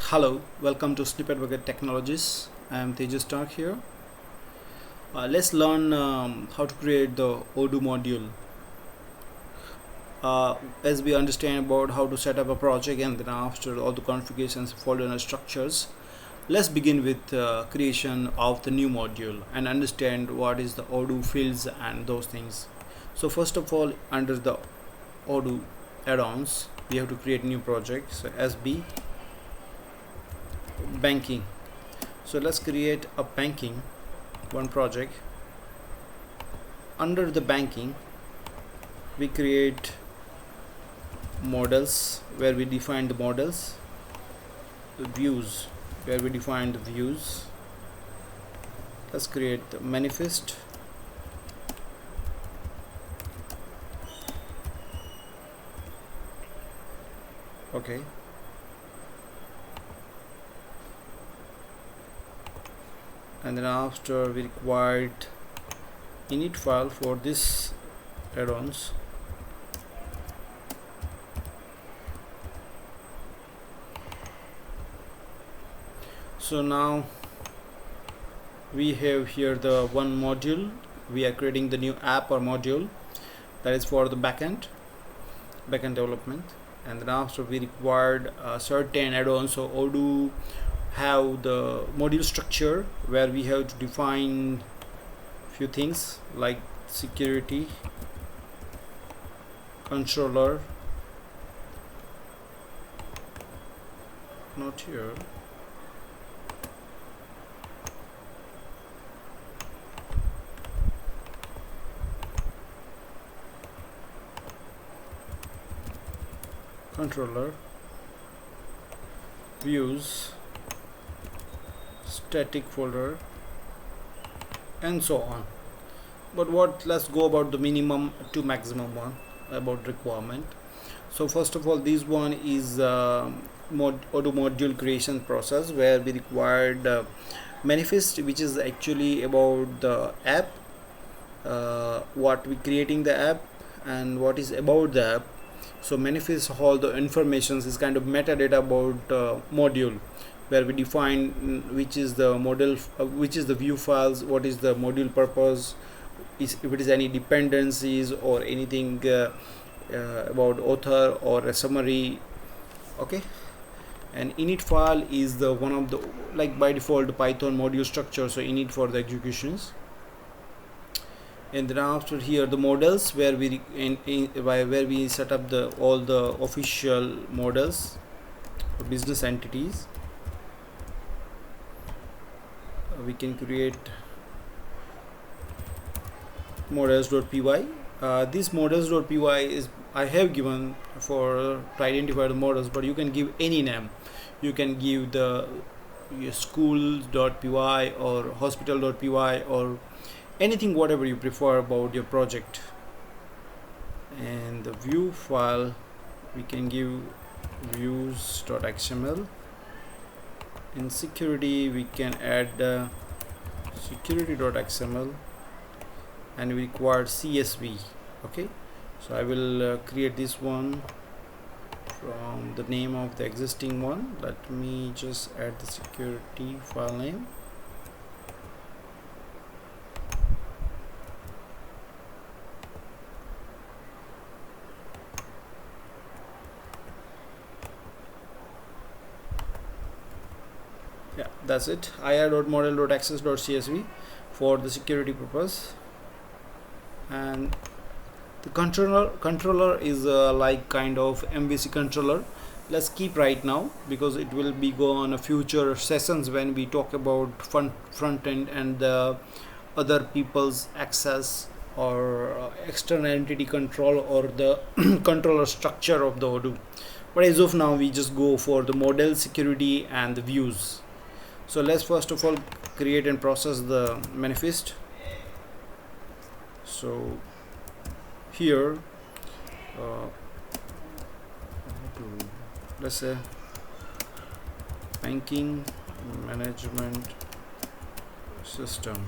Hello, welcome to SnippetBucket Technologies. I am Tejas Stark here. Let's learn how to create the Odoo module. As we understand about how to set up a project and then after all the configurations, folder and structures, let's begin with creation of the new module and understand what is the Odoo fields and those things. So first of all, under the Odoo add-ons, we have to create a new project. So SB banking. So let's create a banking one project. Under the banking, we create models where we define the models, the views where we define the views. Let's create the manifest. Okay. And then after we required init file for this add-ons. So now we have here the one module. We are creating the new app or module that is for the backend development. And then after we required certain add-ons. So Odoo have the module structure where we have to define few things like security, controller, not here, controller, views, static folder, and so on. But let's go about the minimum to maximum one about requirement. So first of all, this one is Odoo module creation process where we required manifest, which is actually about the app, what we creating the app and what is about the app. So manifest all the informations is kind of metadata about module, where we define which is the model, which is the view files, what is the module purpose, if it is any dependencies or anything about author or a summary. Okay. And init file is the one of the, like by default, Python module structure, so init for the executions. And then after here the models where we where we set up the all the official models for business entities. We can create models.py. This models.py is I have given for to identify the models, but you can give any name. You can give the schools.py or hospital.py or anything, whatever you prefer about your project. And the view file, we can give views.xml. In security, we can add security.xml, and we require CSV. Okay, so I will create this one from the name of the existing one. Let me just add the security file name. Yeah, that's it. ir.model.access.csv for the security purpose. And the controller is like kind of MVC controller. Let's keep right now because it will be go on a future sessions when we talk about front end and other people's access or external entity control or the controller structure of the Odoo. But as of now, we just go for the model, security, and the views. So let's first of all create and process the manifest. So here let's say banking management system.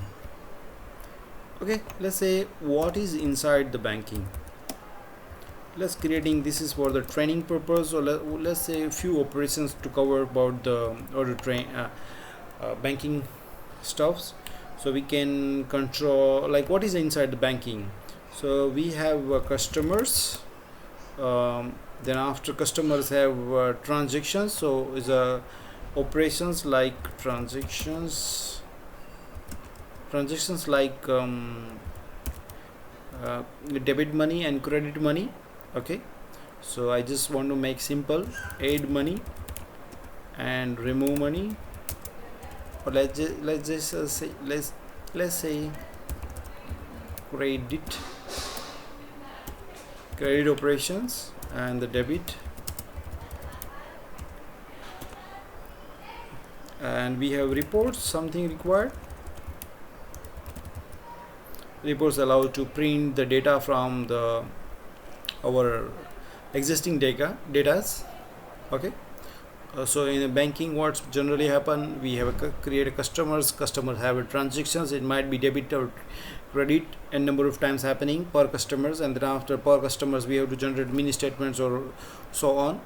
Okay, let's say what is inside the banking. let's creating, this is for the training purpose, or let's say a few operations to cover about the order train banking stuffs. So we can control like what is inside the banking. So we have customers, then after customers have transactions. So is operations like transactions like debit money and credit money. Okay, so I just want to make simple, add money and remove money, or let's just say let's say credit operations and the debit, and we have reports, something required. Reports allow to print the data from our existing datas. Okay, so in a banking, what's generally happen, we have create a customers have a transactions, it might be debit or credit, and number of times happening per customers, and then after per customers we have to generate mini statements or so on.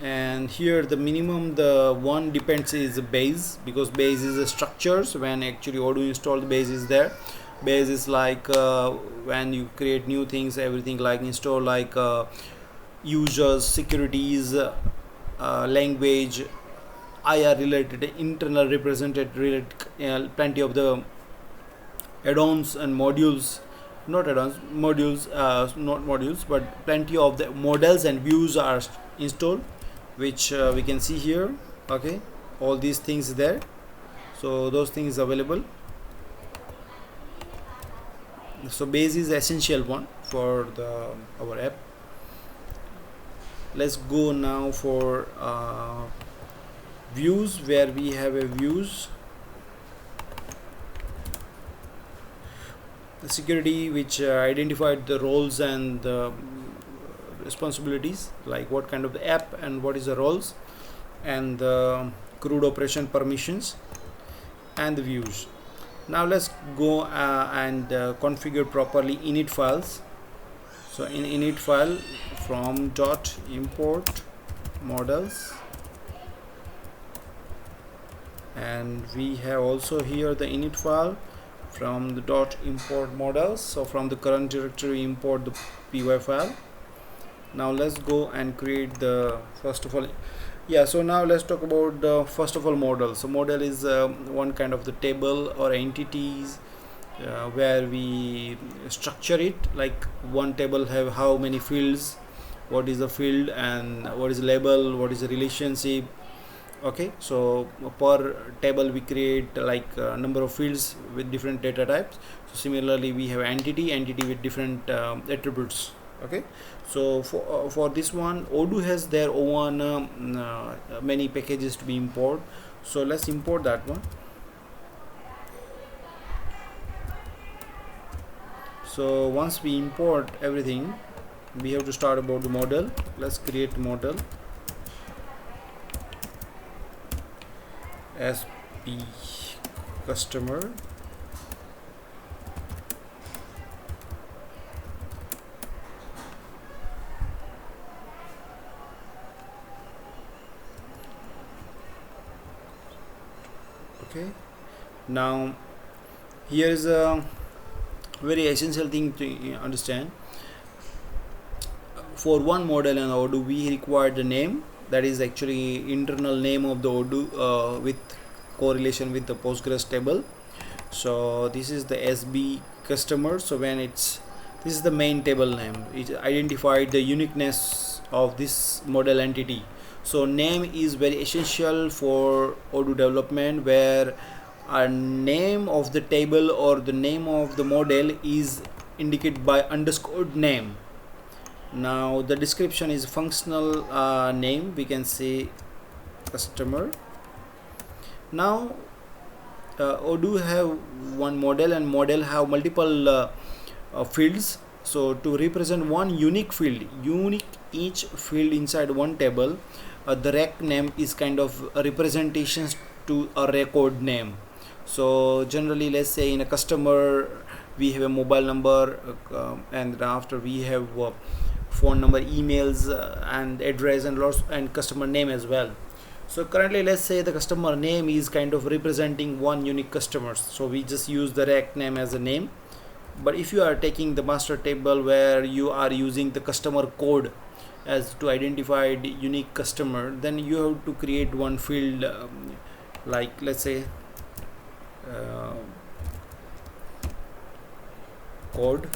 And here the minimum, the one depends is the base, because base is the structures. When actually Odoo install, the base is there. Base is like when you create new things, everything like install like users, securities, language, IR related, internal represented related, plenty of the add-ons and modules, not add-ons, modules, not modules, but plenty of the models and views are installed, which we can see here. Okay, all these things there, so those things available. So base is essential one for our app. Let's go now for views, where we have a views, the security, which identified the roles and the responsibilities, like what kind of the app and what is the roles, and the CRUD operation permissions and the views. Now let's go and configure properly init files. So in init file, from dot import models, and we have also here the init file from the dot import models. So from the current directory import the py file. Now let's go and create the, first of all, so now let's talk about the first of all model. So model is one kind of the table or entities where we structure it, like one table have how many fields, what is the field, and what is the label, what is the relationship. Okay, so per table we create like number of fields with different data types. So similarly we have entity with different attributes. Okay, so for this one, Odoo has their own many packages to be imported. So let's import that one. So once we import everything, we have to start about the model. Let's create model, SP customer, okay. Now here is a very essential thing to understand. For one model in Odoo, we require the name, that is actually internal name of the Odoo with correlation with the Postgres table. So this is the SB customer. So when this is the main table name, it identified the uniqueness of this model entity. So name is very essential for Odoo development, where a name of the table or the name of the model is indicated by underscored name. Now the description is functional name, we can say customer. Now Odoo have one model, and model have multiple fields. So to represent one unique field, each field inside one table, the rec name is kind of a representation to a record name. So generally, let's say in a customer we have a mobile number, and after we have phone number, emails, and address, and lots, and customer name as well. So currently, let's say the customer name is kind of representing one unique customer, so we just use the rect name as a name. But if you are taking the master table where you are using the customer code as to identify the unique customer, then you have to create one field, like let's say code,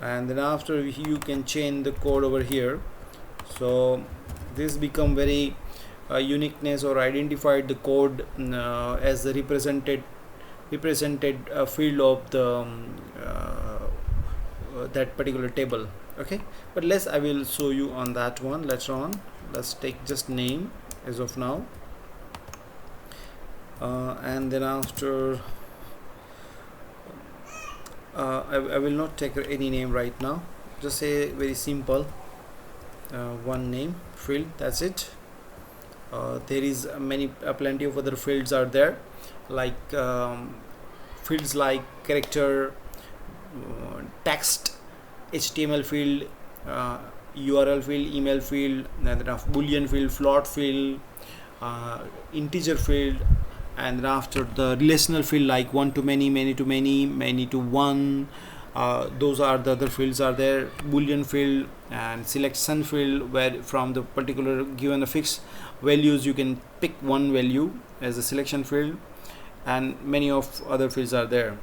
and then after you can change the code over here. So this become very uniqueness or identified the code as the represented field of the that particular table. Okay, but I will show you on that one later on. Let's take just name as of now, and then after I will not take any name right now, just say very simple one name field, that's it. There is plenty of other fields are there, like fields like character, text, HTML field, URL field, email field, and then boolean field, float field, integer field, and then after the relational field like one to many, many to many, many to one. Those are the other fields are there. Boolean field and selection field, where from the particular given the fixed values you can pick one value as a selection field, and many of other fields are there.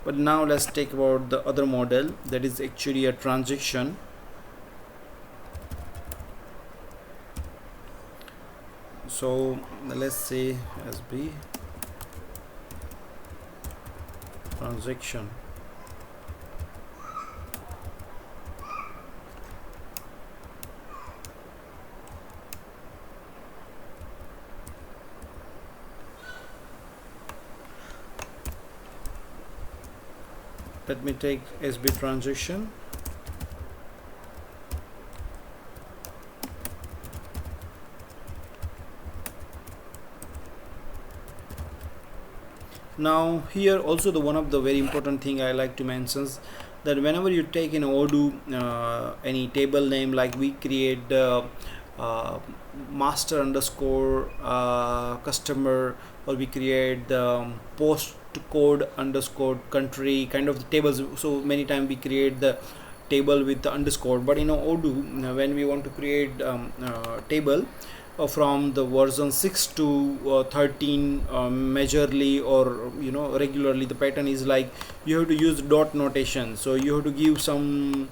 But now let's take about the other model, that is actually a transaction. So let's say SB transaction. Let me take SB transaction. Now here also the one of the very important thing I like to mention is that whenever you take in Odoo any table name, like we create master underscore customer, or we create the post code underscore country kind of the tables. So many times we create the table with the underscore, but in Odoo when we want to create table from the version 6 to 13 majorly or regularly, the pattern is like you have to use dot notation. So you have to give some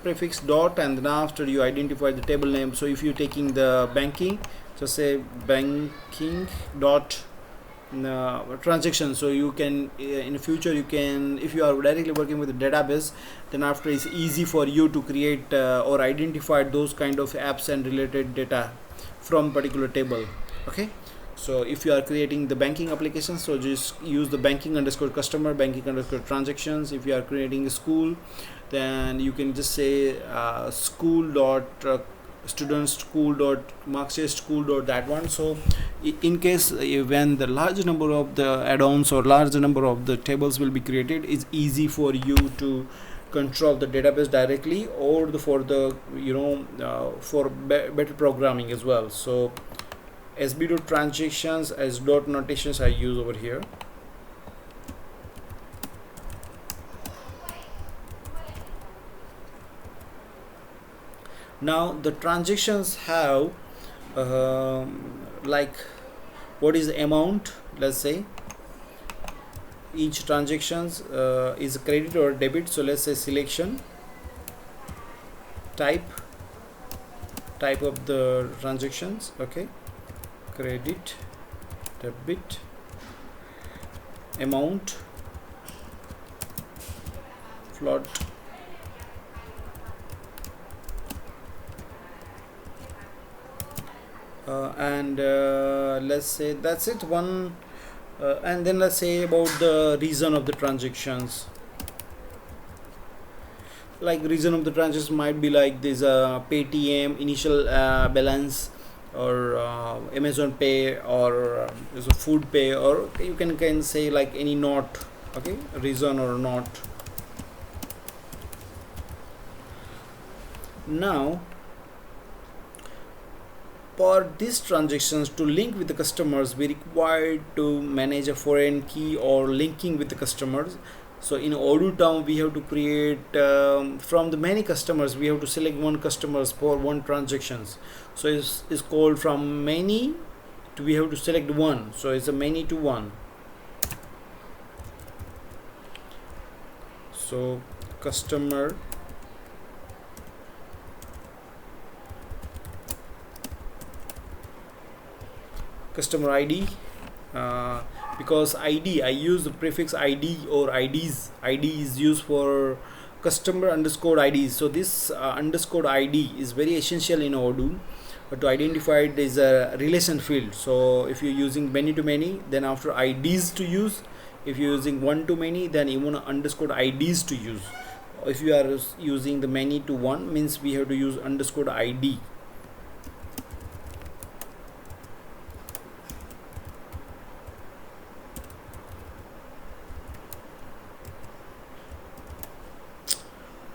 prefix dot, and then after you identify the table name. So if you're taking the banking, just say banking dot transaction. So you can in the future, you can, if you are directly working with the database, then after it's easy for you to create or identify those kind of apps and related data from particular table. Okay, so if you are creating the banking application, so just use the banking underscore customer, banking underscore transactions. If you are creating a school, then you can just say school dot students, school dot marksheet, school dot that one. So in case when the large number of the add-ons or large number of the tables will be created, it's easy for you to control the database directly, or for the for better programming as well. So SB dot transactions as dot notations I use over here. Now the transactions have like what is the amount. Let's say each transactions is a credit or debit. So let's say selection, type of the transactions. Okay, credit, debit, amount, float, and let's say that's it one. And then let's say about the reason of the transactions. Like reason of the transactions might be like this Paytm initial balance, or Amazon Pay, or is a food pay, or you can say like any not, okay, reason or not. Now for these transactions to link with the customers, we require to manage a foreign key or linking with the customers. So in Odoo term, we have to create from the many customers, we have to select one customers for one transactions. So it's called from many to, we have to select one. So it's a many to one. So customer ID, because ID, I use the prefix ID or IDs. ID is used for customer underscore IDs. So this underscore ID is very essential in Odoo to identify there is a relation field. So if you're using many to many, then after IDs to use. If you're using one to many, then you want underscore IDs to use. If you are using the many to one, means we have to use underscore ID.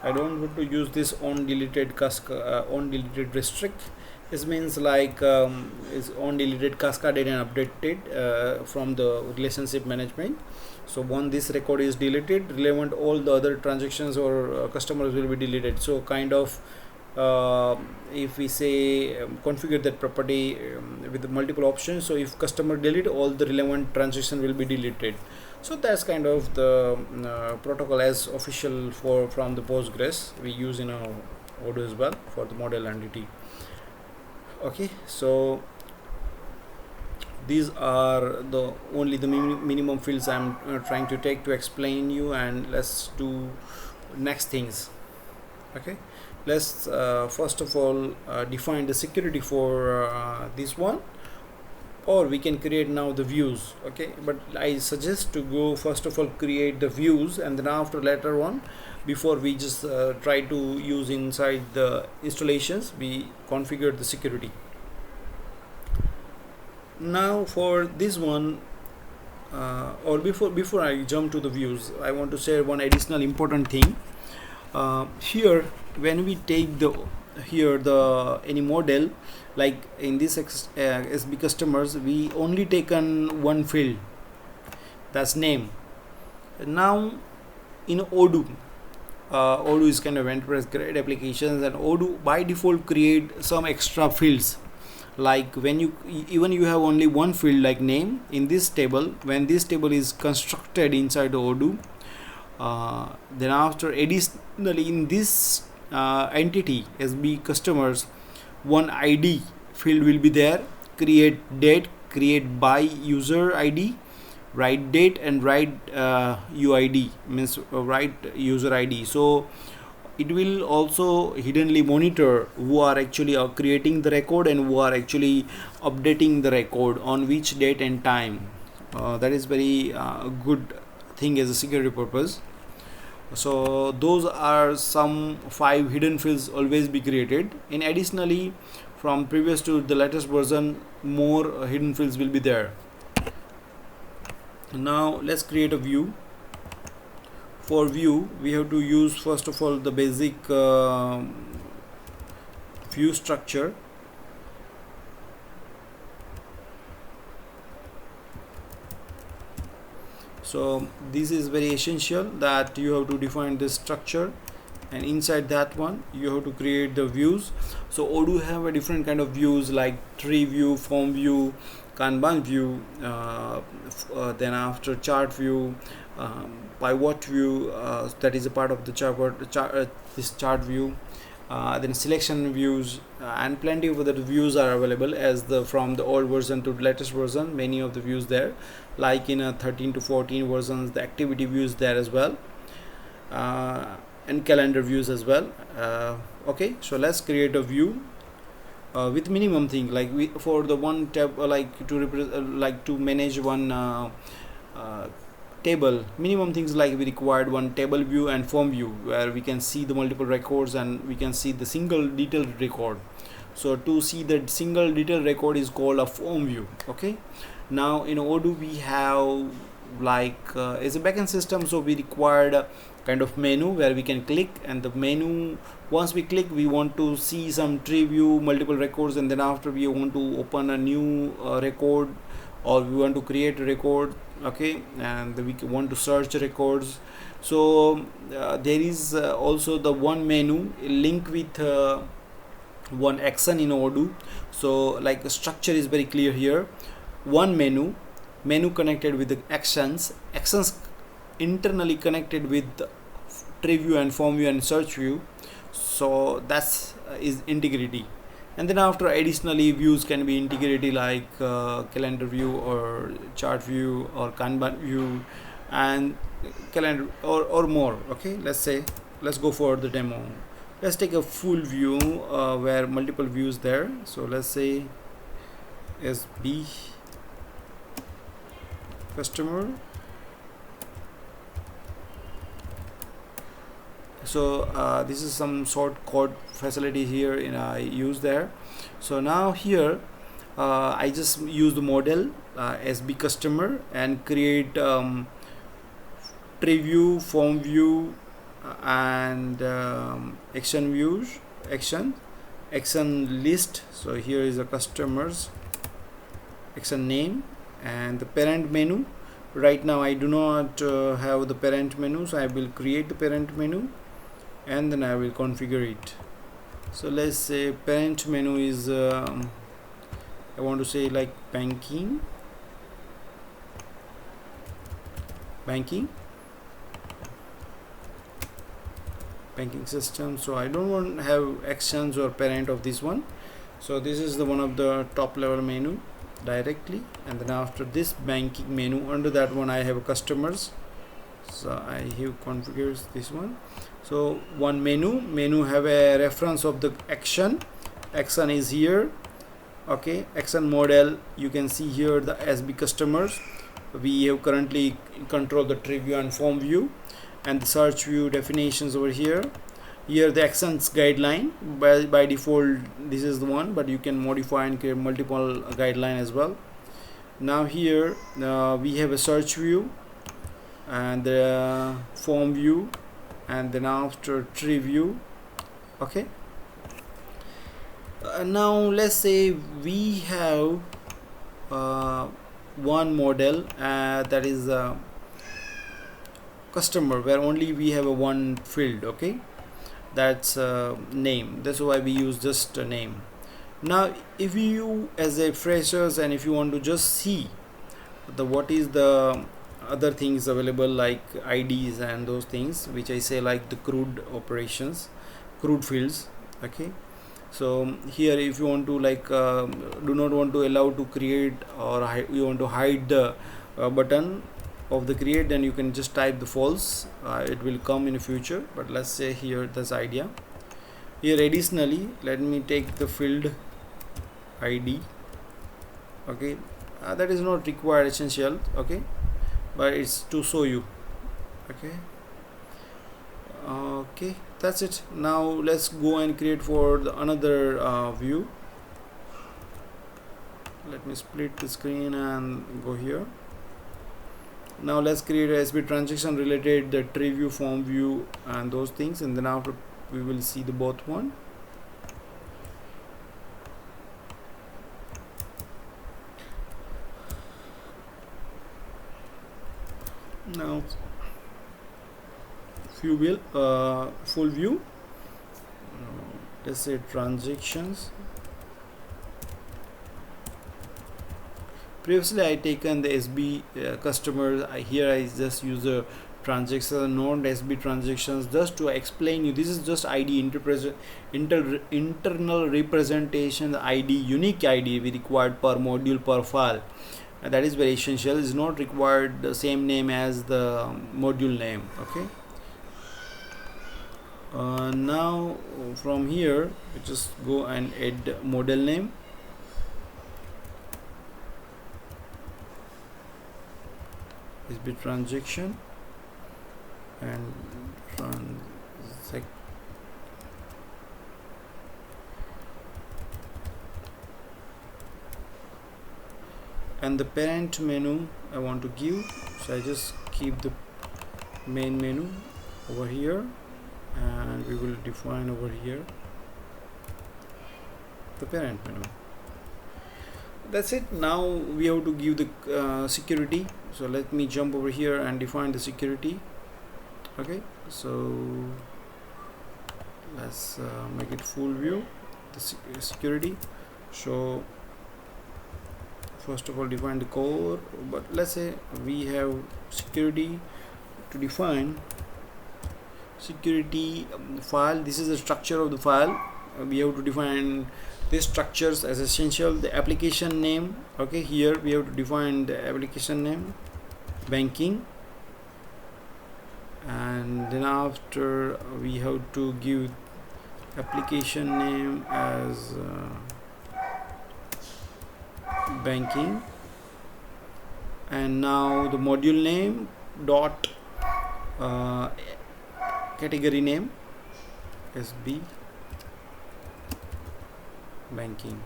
I don't want to use this on deleted on deleted restrict. This means like is on deleted cascaded and updated from the relationship management. So once this record is deleted, relevant all the other transactions or customers will be deleted. So kind of if we say configure that property with the multiple options, so if customer delete, all the relevant transaction will be deleted. So that's kind of the protocol as official from the Postgres we use in Odoo as well for the model entity. Okay, so these are the only the minimum fields I'm trying to take to explain you, and let's do next things. Okay, let's first of all define the security for this one, or we can create now the views. Okay, but I suggest to go first of all create the views, and then after later on, before we just try to use inside the installations, we configure the security. Now for this one, or before I jump to the views, I want to share one additional important thing. Here when we take the any model, like in this SB customers, we only taken one field, that's name. Now in Odoo, Odoo is kind of enterprise grade applications, and Odoo by default create some extra fields. Like when you have only one field like name in this table, when this table is constructed inside Odoo, then after additionally in this entity SB customers, one ID field will be there, create date, create by user ID, write date, and write UID, means write user ID. So it will also hiddenly monitor who are actually creating the record and who are actually updating the record on which date and time. That is very good thing as a security purpose. So those are some 5 hidden fields always be created. And additionally, from previous to the latest version, more hidden fields will be there. Now let's create a view. For view, we have to use first of all the basic view structure. So this is very essential that you have to define this structure, and inside that one you have to create the views. So Odoo have a different kind of views like tree view, form view, Kanban view, then after chart view, pivot view, that is a part of the this chart view, then selection views, and plenty of other views are available as from the old version to the latest version. Many of the views there, like in 13 to 14 versions, the activity views there as well, and calendar views as well. Okay, so let's create a view with minimum thing, like for the one tab, like to manage one table. Minimum things like we required one table view and form view, where we can see the multiple records and we can see the single detailed record. So to see the single detail record is called a form view. Okay, now in Odoo we have like as a backend system, so we required a kind of menu where we can click, and the menu, once we click, we want to see some tree view, multiple records, and then after we want to open a new record, or we want to create a record. Okay, and we want to search records. So there is also the one menu link with one action in Odoo. So like the structure is very clear here. One menu connected with the actions internally connected with the tree view and form view and search view. So that's is integrity. And then after, additionally, views can be integrity like calendar view or chart view or Kanban view and calendar or more. Okay, let's go for the demo. Let's take a full view where multiple views there. So let's say SB customer. So this is some sort code facility here in I use there. So now here I just use the model SB customer and create tree view, form view, and action views, action list. So here is the customers action name and the parent menu. Right now I do not have the parent menu, so I will create the parent menu and then I will configure it. So let's say parent menu is I want to say like banking system. So I don't want to have actions or parent of this one. So this is the one of the top level menu directly, and then after this banking menu, under that one I have customers. So I have configured this one. So one menu have a reference of the action is here. Okay, action model, you can see here the SB customers. We have currently control the tree view and form view, and the search view definitions over here. Here the actions guideline, by default this is the one, but you can modify and create multiple guideline as well. Now here we have a search view and the form view, and then after tree view. Okay, now let's say we have one model that is customer, where only we have a one field. Okay, that's name. That's why we use just a name. Now if you as a freshers and if you want to just see the what is the other things available like IDs and those things, which I say like the crude fields. Okay, so here if you want to like do not want to allow to create, or you want to hide the button of the create, then you can just type the false. It will come in the future, but let's say here this idea. Here additionally, let me take the field ID. Okay, that is not required essential. Okay, but it's to show you. Okay, that's it. Now let's go and create for the another view. Let me split the screen and go here. Now let's create a SB transaction related the tree view, form view, and those things, and then after we will see the both one. Now full view, let's say transactions. Previously I taken the SB customers. Here I just use a transaction, non SB transactions, just to explain you. This is just ID internal representation ID, unique ID we required per module per file. That is very essential. Is not required the same name as the module name. Okay, now from here we just go and add model name. SB transaction and and the parent menu I want to give, so I just keep the main menu over here, and we will define over here the parent menu. That's it. Now we have to give the security, so let me jump over here and define the security. Okay, so let's make it full view, the security. So first of all define the core, but let's say we have security to define security file. This is the structure of the file. We have to define these structures as essential. The application name, okay, here we have to define the application name, banking, and then after we have to give application name as banking, and now the module name dot category name SB banking.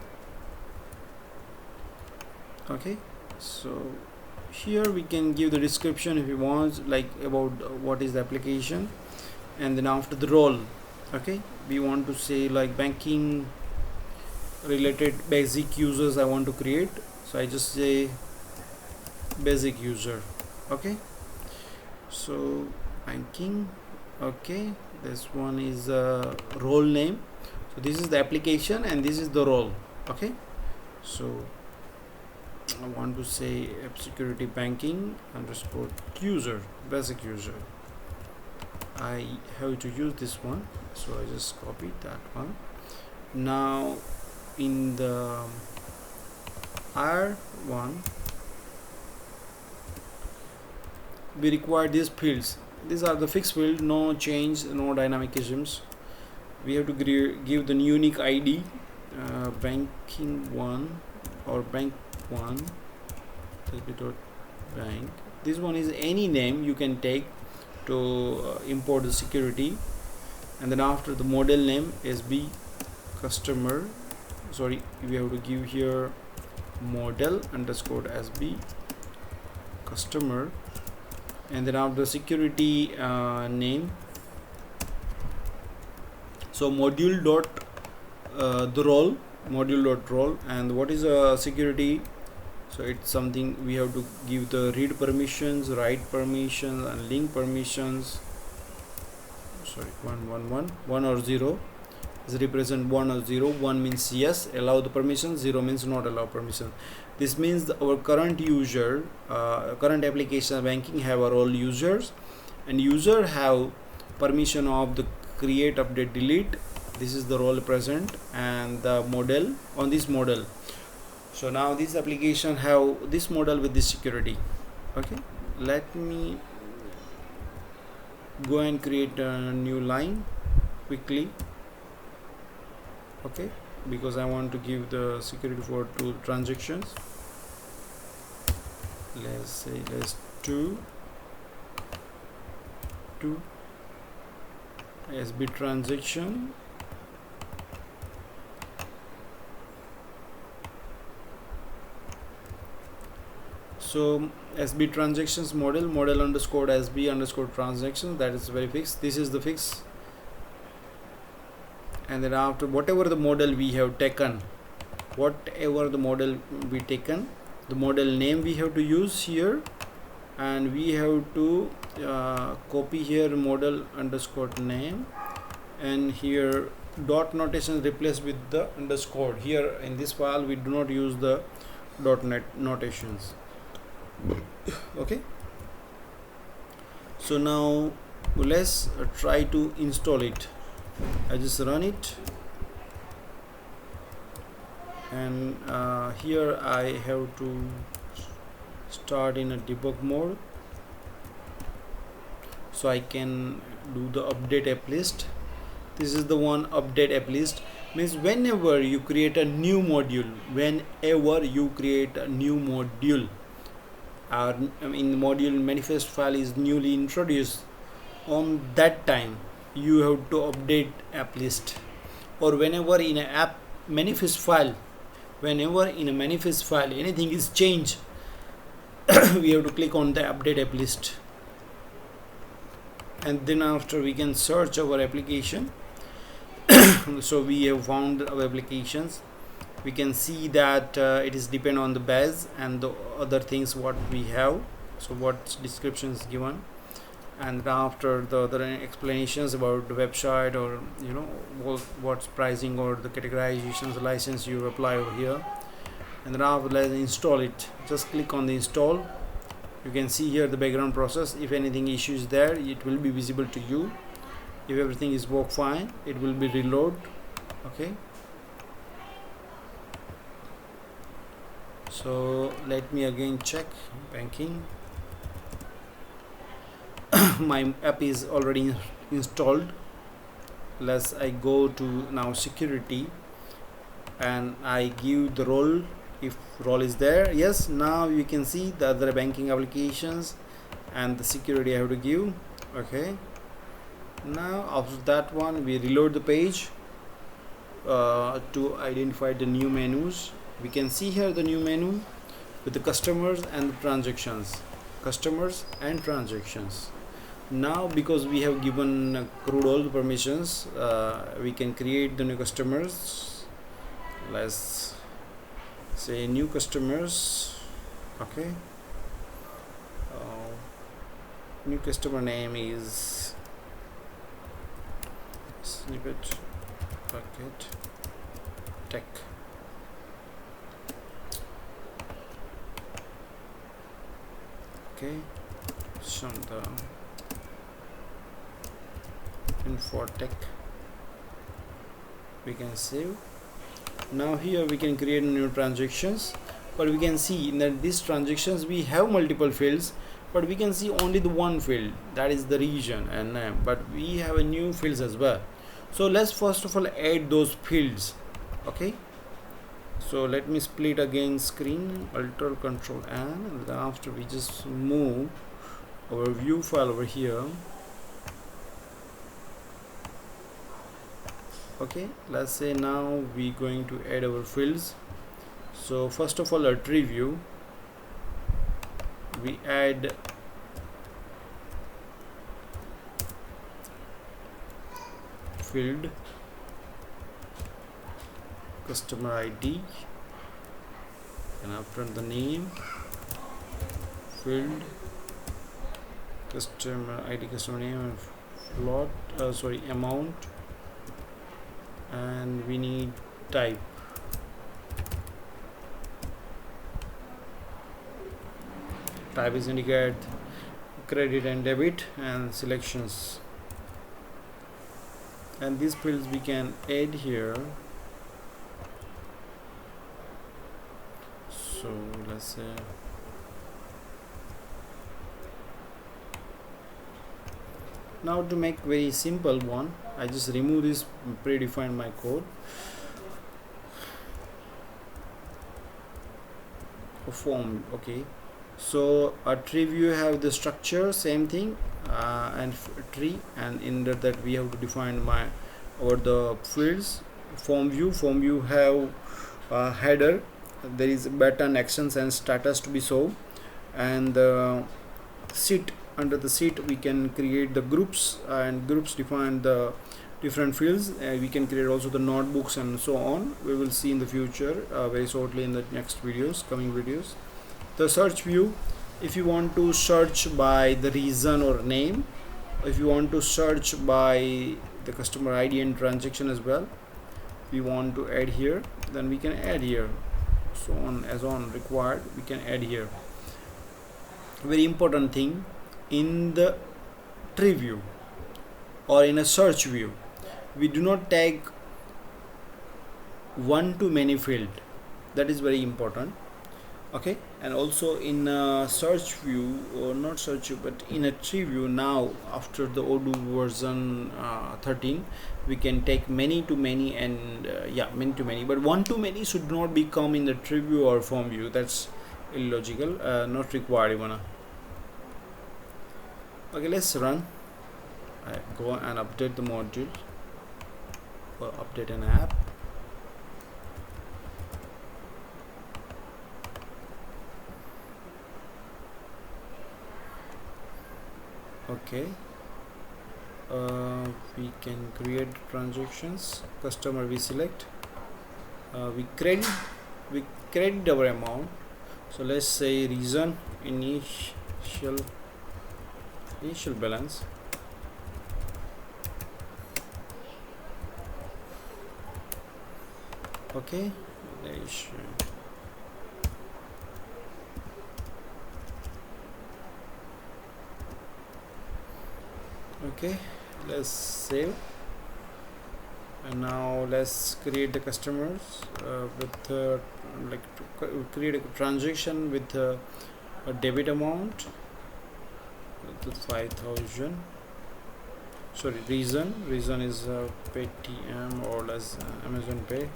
Okay, so here we can give the description if you want, like about what is the application, and then after the role, okay, we want to say like banking related basic users I want to create, so I just say basic user. Okay, so banking. Okay, this one is a role name, so this is the application and this is the role. Okay, so I want to say app security banking underscore user, basic user. I have to use this one, so I just copied that one. Now in the R1 we require these fields. These are the fixed field, no change, no dynamic isms. We have to give the unique ID, banking 1 or bank 1 bank. This one is any name you can take to import the security, and then after the model name SB customer, sorry, we have to give here model underscore SB customer, and then after security name, so module dot the role, module dot role, and what is a security, so it's something we have to give the read permissions, write permissions, and link permissions. Sorry, 1 or 0 is represent 1 or 0. 1 means yes, allow the permission, 0 means not allow permission. This means our current user, current application banking have our all users, and user have permission of the create, update, delete. This is the role present and the model on this model. So now this application have this model with this security. Okay, let me go and create a new line quickly. Okay, because I want to give the security for 2 transactions. Let's say let's do 2 SB transaction. So SB transactions model underscore SB underscore transactions, that is very fixed. This is the fix, and then after whatever the model we have taken, the model name we have to use here, and we have to copy here model underscore name, and here dot notation replaced with the underscore. Here in this file we do not use the dot notations. Okay, so now let's try to install it. I just run it, and here I have to start in a debug mode, so I can do the update app list. This is the one, update app list means whenever you create a new module, or in the module manifest file is newly introduced, on that time you have to update app list, or whenever in an app manifest file whenever in a manifest file anything is changed, we have to click on the update app list, and then after we can search our application. So we have found our applications. We can see that it is depend on the base and the other things what we have, so what description is given, and after the other explanations about the website, or what's pricing or the categorizations, the license you apply over here. And then after, let's install it. Just click on the install. You can see here the background process. If anything issues there, it will be visible to you. If everything is work fine, it will be reload. Okay, so let me again check banking. My app is already installed. Let's I go to now security, and I give the role. If role is there, yes, now you can see the other banking applications and the security I have to give. Okay, now after that one we reload the page to identify the new menus. We can see here the new menu with the customers and the transactions. Now because we have given accrued all the permissions, we can create the new customers. Let's say new customers. Okay, new customer name is SnippetBucket Tech. Okay, some the info tech. We can save. Now here we can create new transactions, but we can see that these transactions we have multiple fields, but we can see only the one field, that is the region and name, but we have a new fields as well. So let's first of all add those fields. Okay, so let me split again screen, Alt Control N, and then after we just move our view file over here. Okay, let's say now we going to add our fields. So first of all, a tree view, we add field customer ID, and after the name, field customer ID, customer name, and float amount, and we need type. Type is indicate credit and debit, and selections, and these fields we can add here. So let's say now to make very simple one, I just remove this predefined my code. Form. Okay, so a tree view have the structure, same thing, and tree, and in that we have to define the fields. Form view have header, there is button, actions, and status to be shown, and seat, under the seat we can create the groups, and groups define the different fields. We can create also the notebooks and so on. We will see in the future very shortly in the next videos, coming videos. The search view, if you want to search by the reason or name, if you want to search by the customer ID and transaction as well, we want to add here, then we can add here. So on as on required, we can add here. Very important thing, in the tree view or in a search view, we do not tag one to many field. That is very important. Okay, and also in a search view, or not search view, but in a tree view, now after the Odoo version 13, we can take many to many, and many to many, but one to many should not become in the tree view or form view. That's illogical, not required even. Okay, let's run. I go and update the module, or update an app. Okay, we can create transactions. Customer we select, we credit our amount. So let's say reason initial balance. Okay, okay, let's save. And now let's create the customers with create a transaction with a debit amount with 5,000. Sorry, reason is Paytm or less Amazon Pay.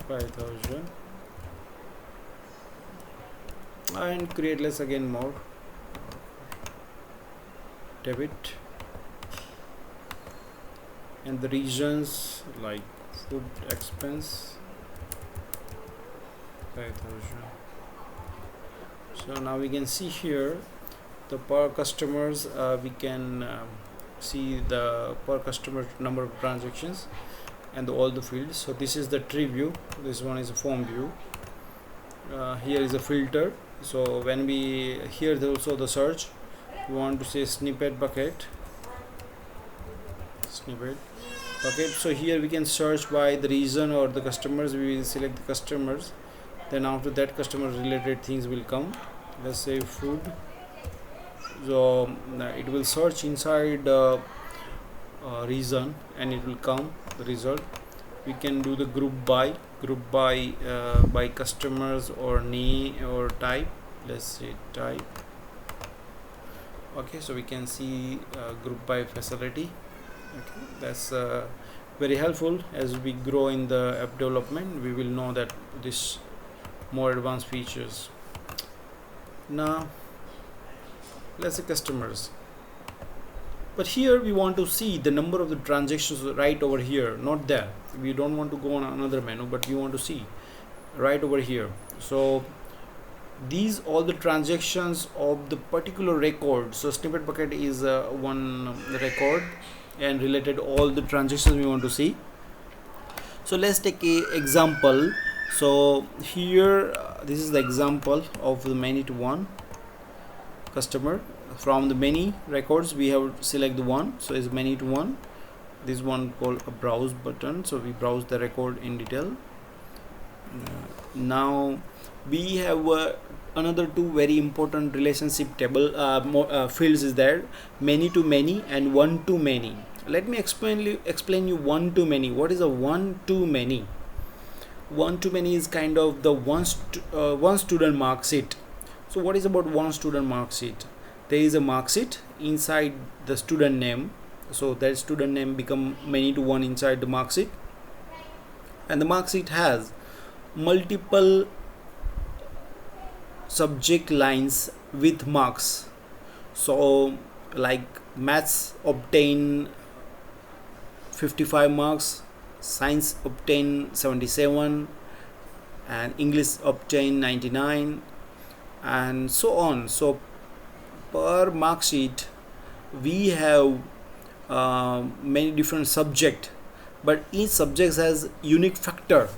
5,000 and create less again more debit, and the regions like food expense 5,000. So now we can see here the per customers, we can see the per customer number of transactions and all the fields. So this is the tree view, this one is a form view, here is a filter. So when we here also the search, we want to say snippet bucket. So here we can search by the region or the customers. We will select the customers, then after that customer related things will come. Let's say food. So it will search inside region and it will come the result. We can do the group by by customers or name or type. Let's say type. Okay, so we can see group by facility. Okay, that's very helpful. As we grow in the app development, we will know that this more advanced features. Now let's say customers, but here we want to see the number of the transactions right over here, not there. We don't want to go on another menu, but we want to see right over here. So these all the transactions of the particular record. So snippet bucket is one record and related all the transactions we want to see. So let's take a example. So here this is the example of the many to one customer. From the many records we have select the one, so it's many to one. This one called a browse button, so we browse the record in detail. Now we have another two very important relationship table fields is there, many to many and one to many. Let me explain you one to many. What is a one to many? One to many is kind of the one student mark sheet. So what is about one student mark sheet? There is a mark sheet inside the student name, so that student name become many to one inside the mark sheet, and the mark sheet has multiple subject lines with marks. So like maths obtain 55 marks, science obtain 77, and English obtain 99, and so on. So per mark sheet we have many different subject, but each subject has unique factor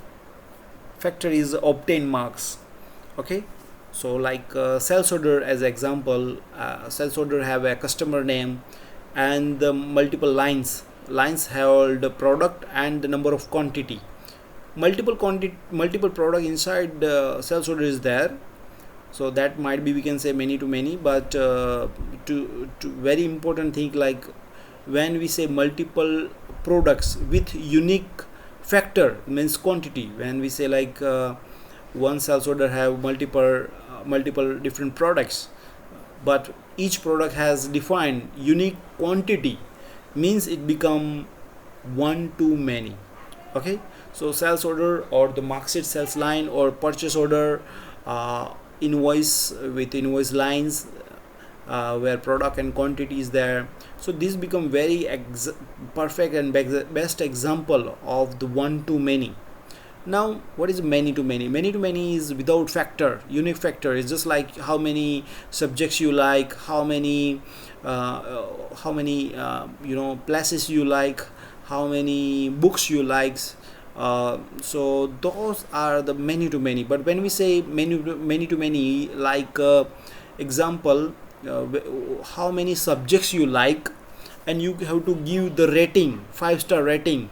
is obtain marks. Okay, so like sales order as example, sales order have a customer name and the multiple lines have the product and the number of quantity. Multiple product inside the sales order is there, so that might be we can say many to many. But to very important thing, like when we say multiple products with unique factor means quantity. When we say like one sales order have multiple different products, but each product has defined unique quantity, means it become one to many. Okay, so sales order or the mark sheet sales line or purchase order, invoice with invoice lines where product and quantity is there. So this become very perfect and best example of the one to many. Now what is many to many? Many to many is without factor, unique factor. It's just like how many subjects you like, how many places you like, how many books you like. So those are the many to many. But when we say many to many, like example, how many subjects you like, and you have to give the rating, 5-star rating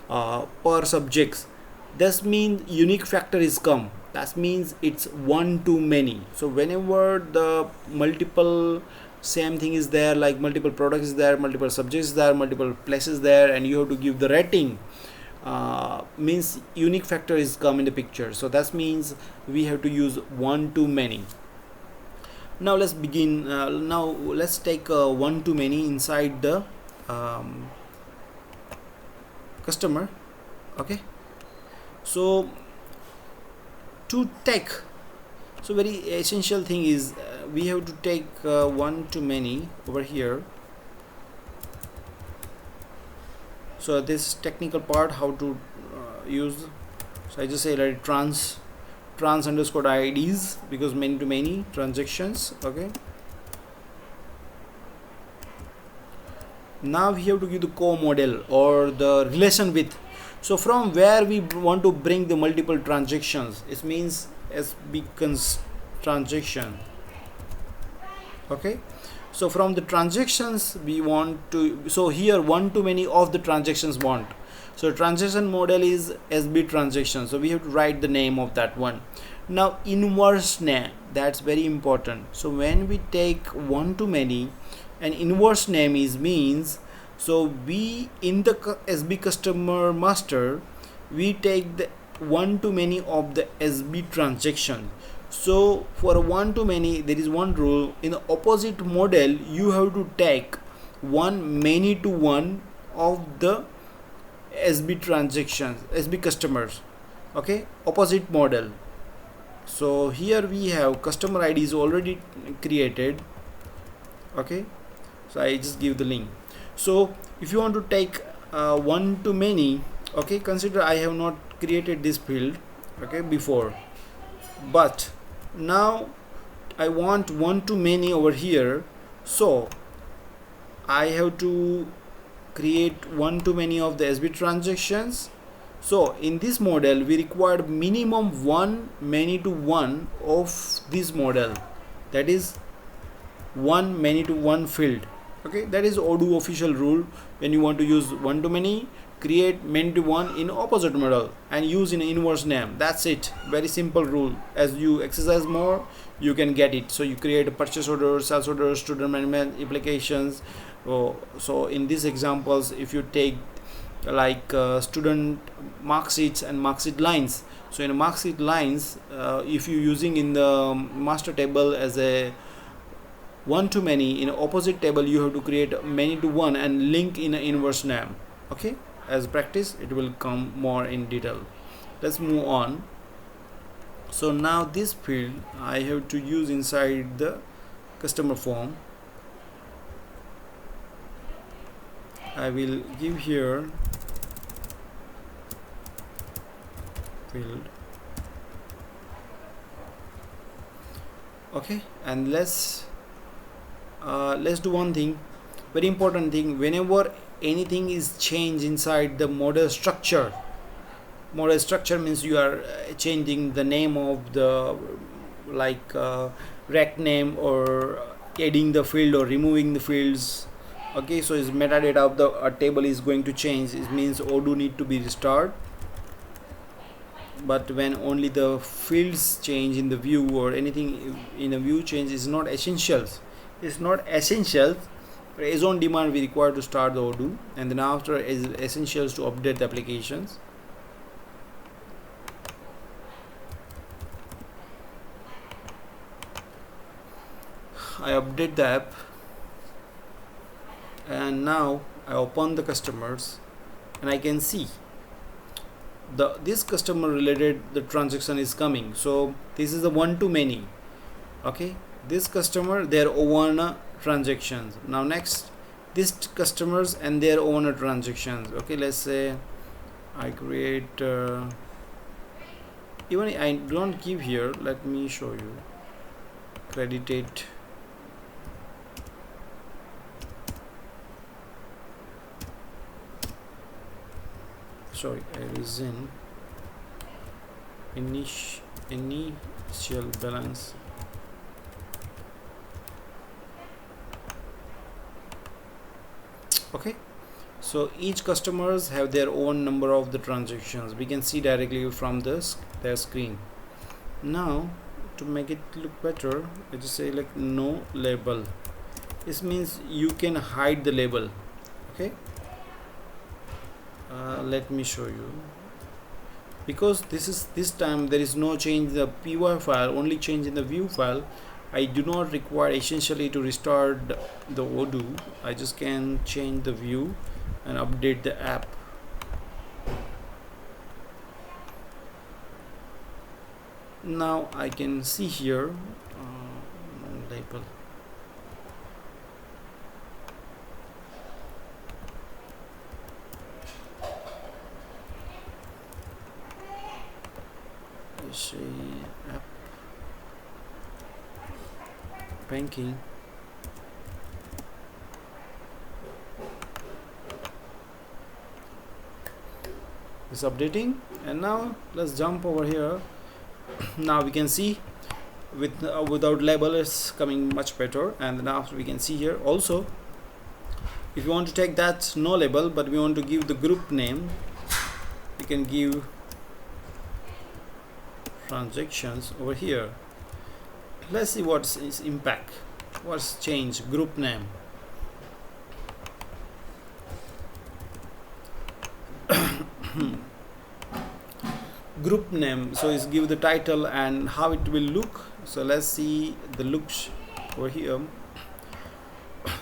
per subjects. This means unique factor is come. That means it's one too many. So whenever the multiple same thing is there, like multiple products is there, multiple subjects there, multiple places there, and you have to give the rating, means unique factor is come in the picture. So that means we have to use one too many. Now let's begin. Now let's take one too many inside the customer. Okay, so to take, so very essential thing is we have to take one too many over here. So this technical part, how to use, so I just say like trans underscore IDs, because many to many transactions. Okay, now we have to give the co-model or the relation with. So from where we want to bring the multiple transactions, it means SB transaction. Okay, so from the transactions we want to, so here one too many of the transactions want. So transaction model is SB transaction, so we have to write the name of that one. Now inverse name, that's very important. So when we take one too many, and inverse name is means, so we in the SB customer master, we take the one too many of the SB transaction. So for one too many, there is one rule. In the opposite model, you have to take one many to one of the SB transactions, SB customers. Okay, opposite model. So here we have customer ID is already created. Okay, so I just give the link. So if you want to take one too many, okay, consider I have not created this field, okay, before, but now I want one too many over here. So I have to create one too many of the SB transactions. So in this model we required minimum one many to one of this model, that is one many to one field. Okay, that is Odoo official rule. When you want to use one to many, create many to one in opposite model and use in inverse name. That's it, very simple rule. As you exercise more, you can get it. So you create a purchase order, sales order, student management applications. So in these examples, if you take like student mark sheets and mark sheet lines, so in mark sheet lines, if you using in the master table as a one to many, in opposite table you have to create many to one and link in an inverse name. Okay, as practice it will come more in detail. Let's move on. So now this field I have to use inside the customer form. I will give here field. Okay, and let's do one thing, very important thing. Whenever anything is changed inside the model structure means you are changing the name of the like rec name, or adding the field or removing the fields. Okay, so is metadata of the table is going to change. It means Odoo need to be restored. But when only the fields change in the view, or anything in a view change, is not essentials. It's not essential. As on demand we require to start the Odoo, and then after is essentials to update the applications. I update the app, and now I open the customers, and I can see this customer related the transaction is coming. So this is the one to many. Okay, this customer, their owner transactions. Now next, this customers and their owner transactions. Okay, let's say I create even I don't give here, let me show you credited. Sorry, it is in initial balance. Okay, so each customers have their own number of the transactions. We can see directly from this their screen. Now to make it look better, I just say like no label. This means you can hide the label. Okay, let me show you. Because this time there is no change in the py file, only change in the view file. I do not require essentially to restart the Odoo. I just can change the view and update the app. Now I can see here label. I say app banking. It's updating, and now let's jump over here. Now we can see without label it's coming much better. And then after we can see here also, if you want to take that no label but we want to give the group name, we can give transactions over here. Let's see what's its impact, what's changed. Group name, group name, so it's give the title and how it will look. So let's see the looks over here.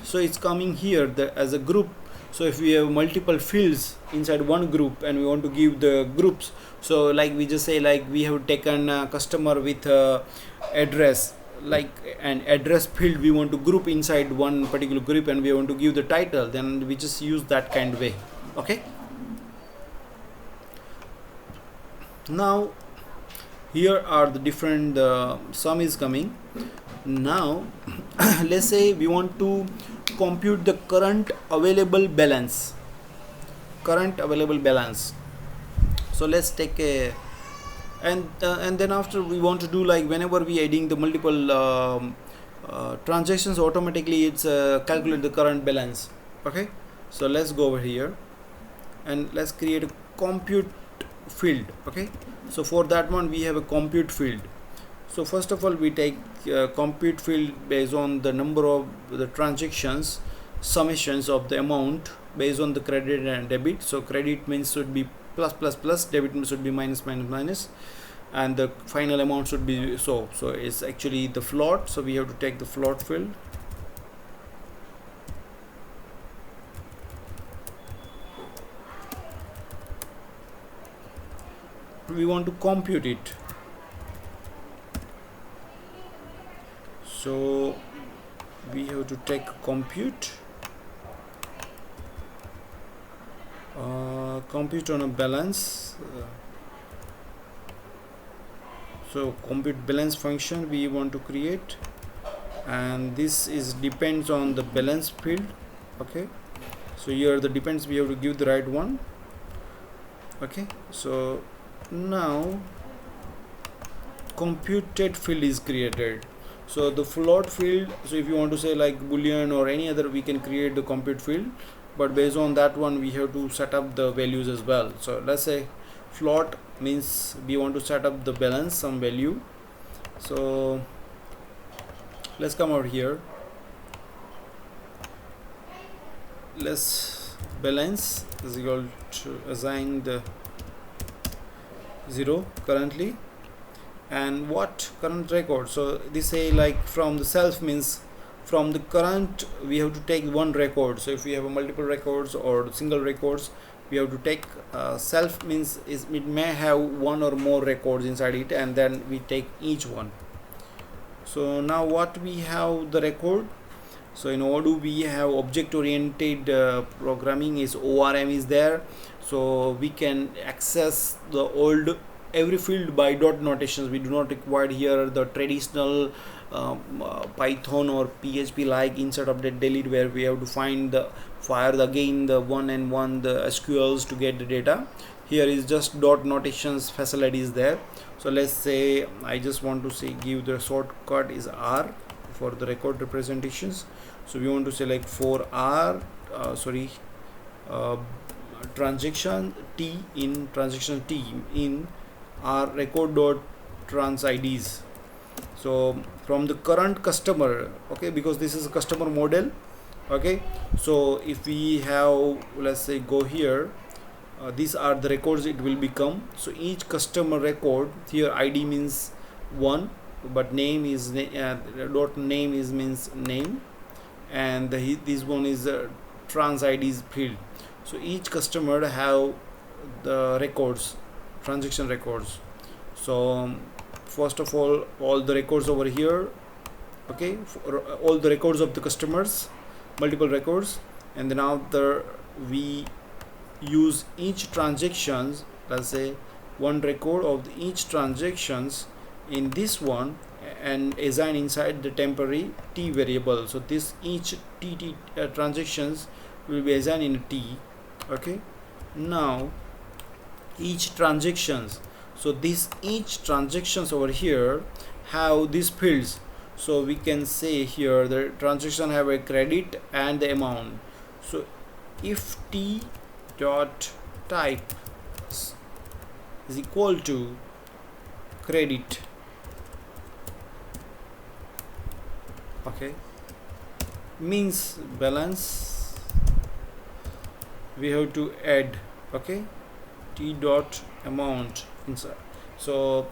So it's coming here as a group. So if we have multiple fields inside one group and we want to give the groups, so like we just say like we have taken a customer with address, like an address field we want to group inside one particular group and we want to give the title, then we just use that kind of way. Okay, now here are the different sum is coming. Now let's say we want to compute the current available balance. So let's take a and then after we want to do like whenever we adding the multiple transactions, automatically it's calculate the current balance. Okay, so let's go over here and let's create a compute field. Okay, so for that one we have a compute field. So first of all we take compute field based on the number of the transactions, summations of the amount based on the credit and debit. So credit means should be plus plus plus, debit means should be minus minus minus, and the final amount should be so it's actually the float. So we have to take the float field. We want to compute it. So we have to take compute compute on a balance. So compute balance function we want to create, and this is depends on the balance field. Okay, so here the depends we have to give the right one. Okay, so now computed field is created. So the float field, so if you want to say like boolean or any other, we can create the compute field, but based on that one we have to set up the values as well. So let's say float means we want to set up the balance, some value. So let's come over here, let's balance is equal to assign the 0 currently, and what current record. So this say like from the self means from the current we have to take one record. So if we have a multiple records or single records, we have to take self means it may have one or more records inside it, and then we take each one. So now what we have the record. So in Odoo we have object oriented programming is ORM is there, so we can access the old every field by dot notations. We do not require here the traditional Python or PHP like insert, update, delete, where we have to find the fire again the one and one the SQLs to get the data. Here is just dot notations facility is there. So let's say I just want to say give the shortcut is R for the record representations. So we want to select for R transaction T in our record dot trans IDs. So from the current customer, okay, because this is a customer model, okay. So if we have, let's say, go here, these are the records it will become. So each customer record here ID means one, but name is dot name is means name, and this one is trans IDs field. So each customer have the records, transaction records. So first of all the records over here, okay, for all the records of the customers, multiple records, and then after we use each transactions, let's say one record of each transactions in this one, and assign inside the temporary T variable. So this each T transactions will be assigned in a T, okay. Now each transactions, so this each transactions over here have these fields. So we can say here the transaction have a credit and the amount. So if T dot type is equal to credit, okay, means balance, we have to add, okay, T dot amount inside. So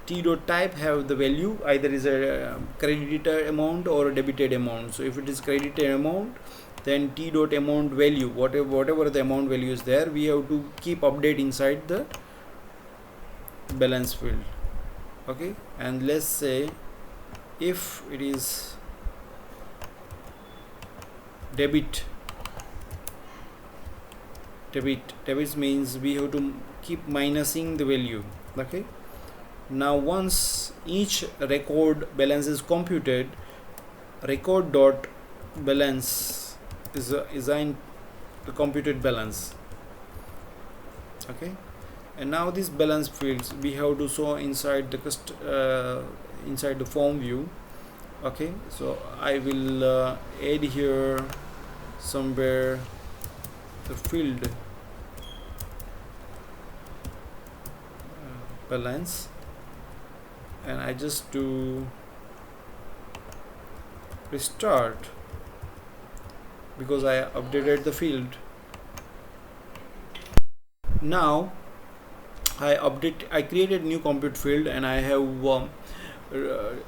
T dot type have the value either is a credited amount or a debited amount. So if it is credited amount, then T dot amount value, whatever the amount value is there, we have to keep update inside the balance field, okay. And let's say if it is debit means we have to keep minusing the value, okay. Now once each record balance is computed, record dot balance is assigned the computed balance, okay. And now this balance fields we have to show inside the inside the form view, okay. So I will add here somewhere the field balance, and I just do restart because I updated the field. Now I created new compute field, and I have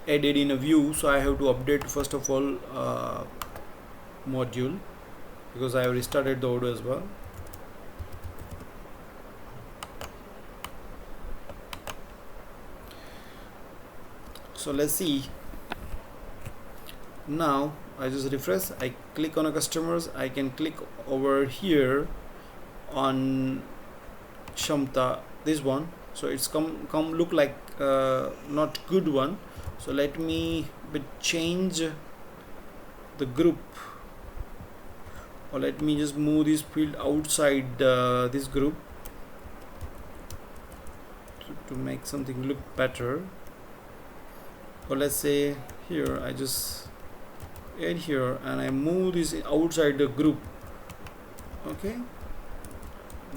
added in a view. So I have to update first of all module, because I have restarted the Odoo as well. So let's see. Now I just refresh, I click on a customers, I can click over here on Shamta, this one. So it's come look like not good one. So let me change the group, or let me just move this field outside this group to make something look better. Or let's say here I just add here and I move this outside the group, okay.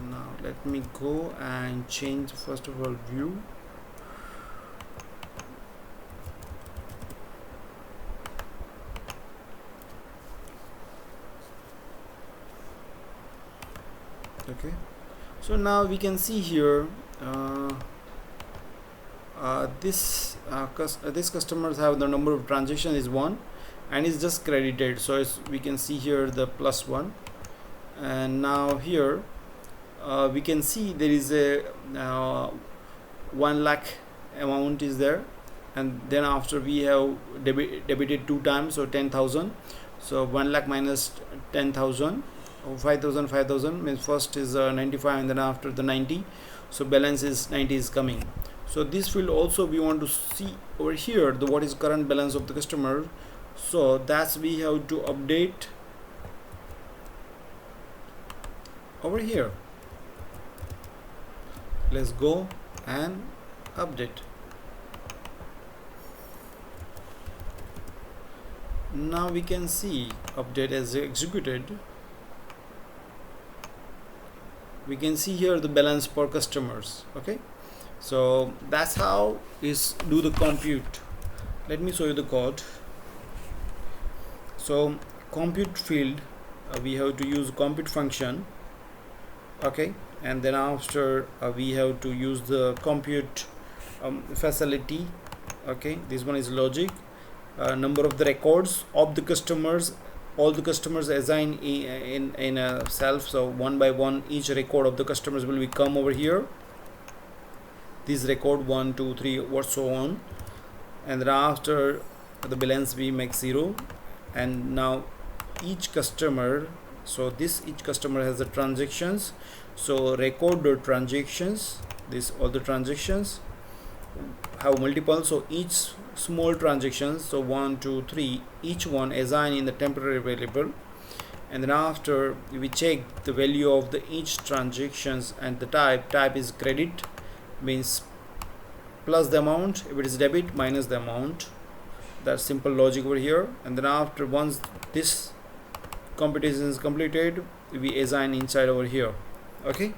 Now let me go and change first of all view. Okay, so now we can see here this customers have the number of transactions is 1 and it's just credited. So we can see here the +1, and now here we can see there is a 1 lakh amount is there, and then after we have debited 2 times, so 10,000. So 1 lakh minus 10,000, 5,000 means first is 95 and then after the 90. so balance is 90 is coming. So this field also we want to see over here the what is current balance of the customer. So that's we have to update over here. Let's go and update. Now we can see update as executed. We can see here the balance per customers. Okay, so that's how is do the compute. Let me show you the code. So compute field, we have to use compute function. Okay, and then after we have to use the compute facility. Okay, this one is logic. Number of the records of the customers, all the customers assigned in a self, so one by one each record of the customers will become over here, this record 1 2 3 or so on, and then after the balance we make 0. And now each customer, so this each customer has the transactions, so record the transactions, this all the transactions have multiple, so each small transactions, so 1 2 3 each one assigned in the temporary variable, and then after we check the value of the each transactions, and the type is credit, means plus the amount, if it is debit minus the amount. That's simple logic over here. And then after once this computation is completed, we assign inside over here. Okay,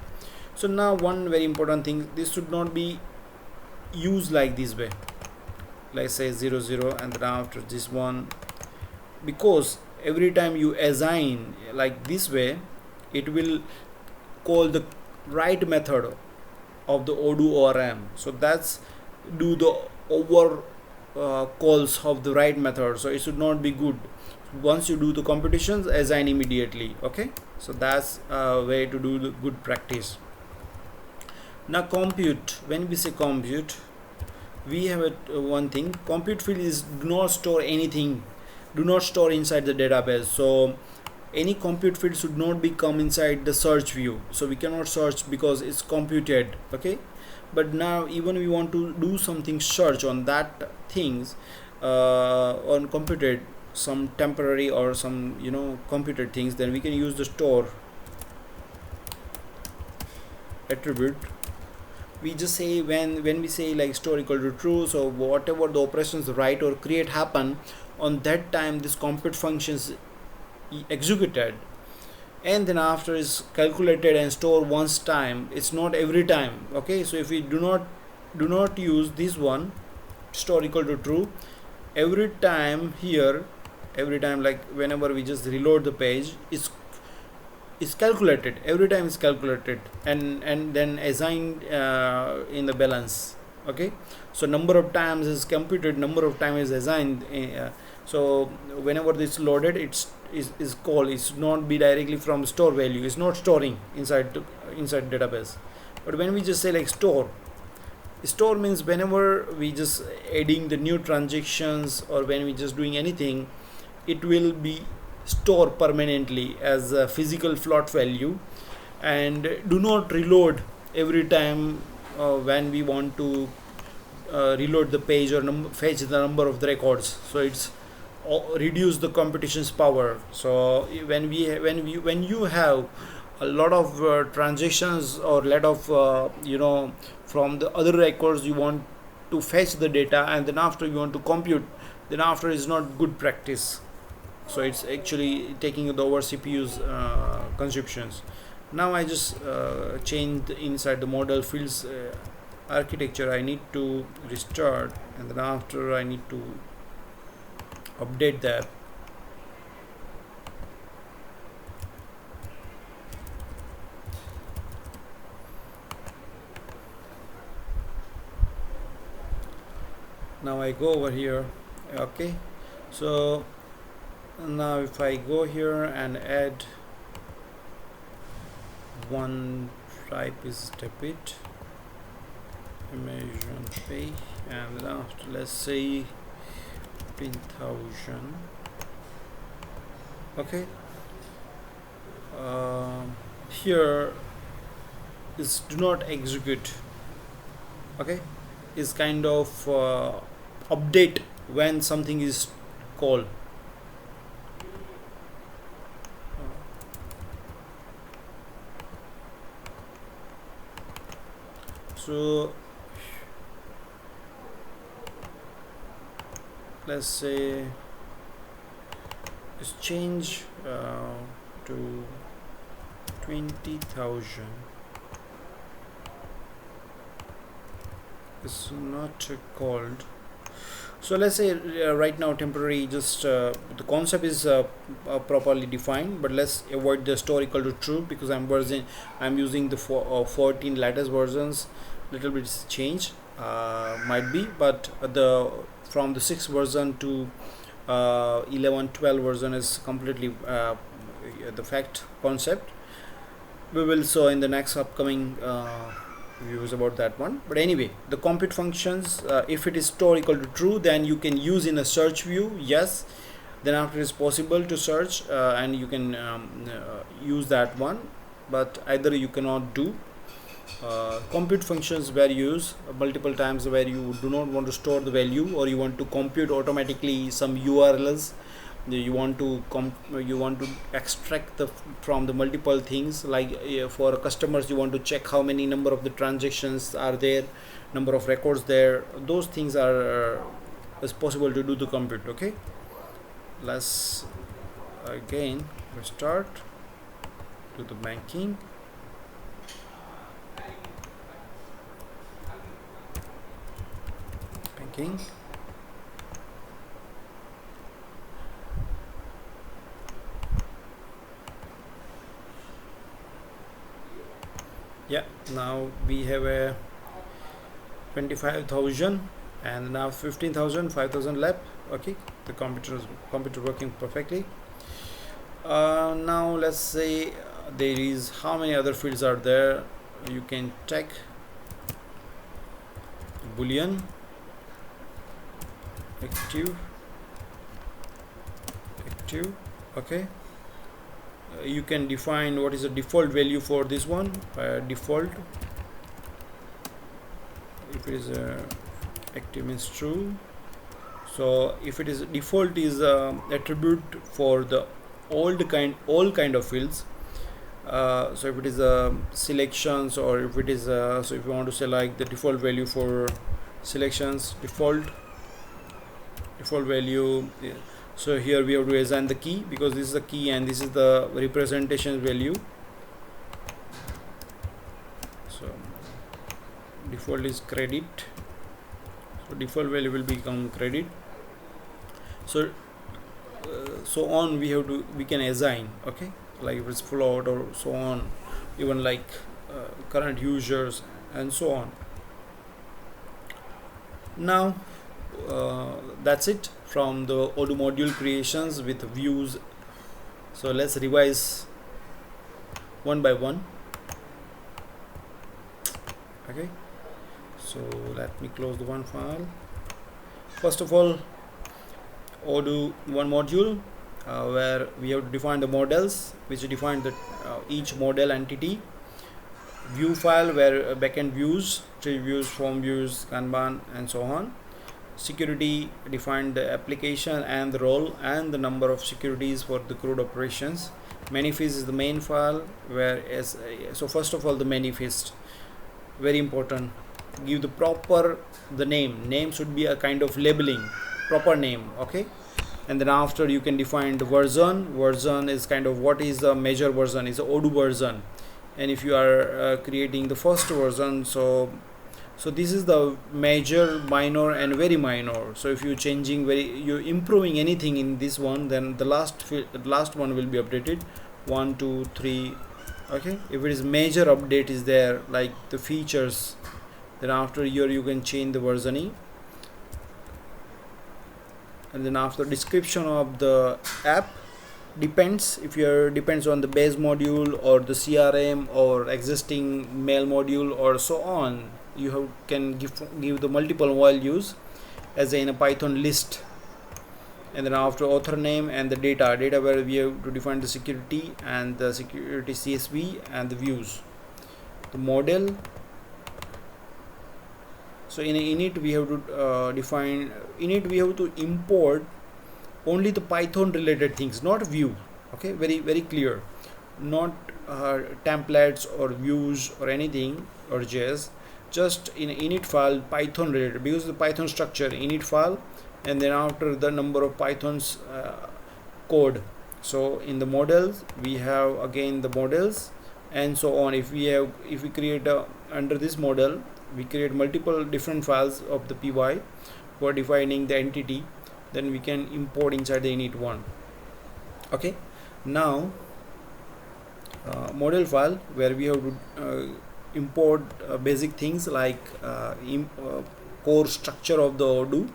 so now one very important thing, this should not be used like this way, let's say 0 0 and then after this one, because every time you assign like this way, it will call the right method of the Odoo ORM. So that's do the over calls of the right method, so it should not be good. Once you do the computations, assign immediately. Okay, so that's a way to do the good practice. Now compute, when we say compute, we have one thing, compute field is do not store anything, do not store inside the database. So any compute field should not be come inside the search view, so we cannot search because it's computed. Okay, but now even we want to do something search on that things on computed, some temporary or some computed things, then we can use the store attribute. We just say when we say like store equal to true, so whatever the operations write or create happen on that time, this compute functions executed, and then after is calculated and store once time, it's not every time. Okay, so if we do not use this one, store equal to true, every time here, every time like whenever we just reload the page, is calculated, every time is calculated and then assigned in the balance. Okay, so number of times is computed, number of time is assigned, so whenever this loaded, is called, it's not be directly from store value, it's not storing inside database. But when we just say like store means whenever we just adding the new transactions or when we just doing anything, it will be store permanently as a physical float value, and do not reload every time when we want to reload the page or fetch the number of the records. So it's reduce the computation's power. So when you have a lot of transactions or lot of from the other records, you want to fetch the data and then after you want to compute, then after is not good practice. So it's actually taking the over CPU's consumptions. Now I just changed inside the model fields architecture. I need to restart and then after I need to update that. Now I go over here. Okay, so now if I go here and add one type is debit image on pay, and then after let's say 15,000. Okay, here is do not execute. Okay, is kind of update when something is called. So let's say let's change to 20,000. It's not called. So let's say right now temporary, just the concept is properly defined, but let's avoid the store equal to true because I'm using the 14 latest versions. Little bit change might be, but the from the 6th version to 11 12 version is completely the fact concept. We will show in the next upcoming views about that one. But anyway, the compute functions, if it is store equal to true, then you can use in a search view. Yes, then after it's possible to search and you can use that one, but either you cannot do. Compute functions were used multiple times where you do not want to store the value, or you want to compute automatically some URLs. You want to extract from the multiple things, like for customers you want to check how many number of the transactions are there, number of records there. Those things are is possible to do the compute. Okay, let's again restart to the banking. Yeah, now we have a 25,000 and now 15,000, 5,000 left. Okay, the computer working perfectly. Now let's say there is how many other fields are there. You can check boolean active. Okay, you can define what is the default value for this one. Default, if it is active means true. So if it is default is attribute for the all kind of fields. So if it is selections, or if it is so if you want to select the default value for selections, default value. So here we have to assign the key, because this is the key and this is the representation value. So default is credit, so default value will become credit. So so on we can assign. Okay, like if it's float or so on, even like current users and so on. Now that's it from the Odoo module creations with views. So let's revise one by one. Okay, so let me close the one file. First of all, Odoo one module where we have to define the models, which define the each model entity. View file where backend views, tree views, form views, Kanban and so on. Security defined the application and the role and the number of securities for the CRUD operations. Manifest is the main file where so first of all the manifest, very important. Give the proper the name should be a kind of labeling, proper name. Okay, and then after you can define the version is kind of what is the major version, is the Odoo version. And if you are creating the first version, so this is the major, minor and very minor. So if you're improving anything in this one, then the last one will be updated 1 2 3. Okay, if it is major update is there, like the features, then after here you can change the versioning. And then after description of the app, depends on the base module or the CRM or existing mail module or so on. You can give the multiple values as in a Python list. And then after author name and the data where we have to define the security and the security CSV and the views. the model. So in init we have to define init, we have to import only the Python related things, not view. Okay, very clear, not templates or views or anything or JS, just in init file Python related, because the Python structure init file and then after the number of Python's code. So in the models we have again the models and so on. If we create under this model we create multiple different files of the py for defining the entity, then we can import inside the init one. Okay, now model file where we have to import basic things like core structure of the Odoo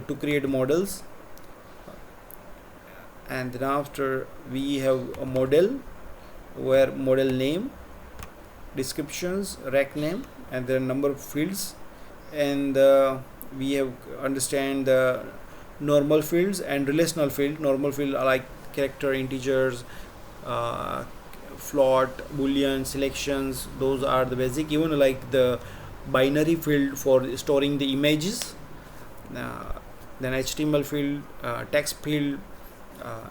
to create models, and then after we have a model where model name, descriptions, rec name, and then number of fields, and we have understand the normal fields and relational field. Normal field are like character, integers, float, boolean, selections. Those are the basic. Even like the binary field for storing the images, then HTML field, text field,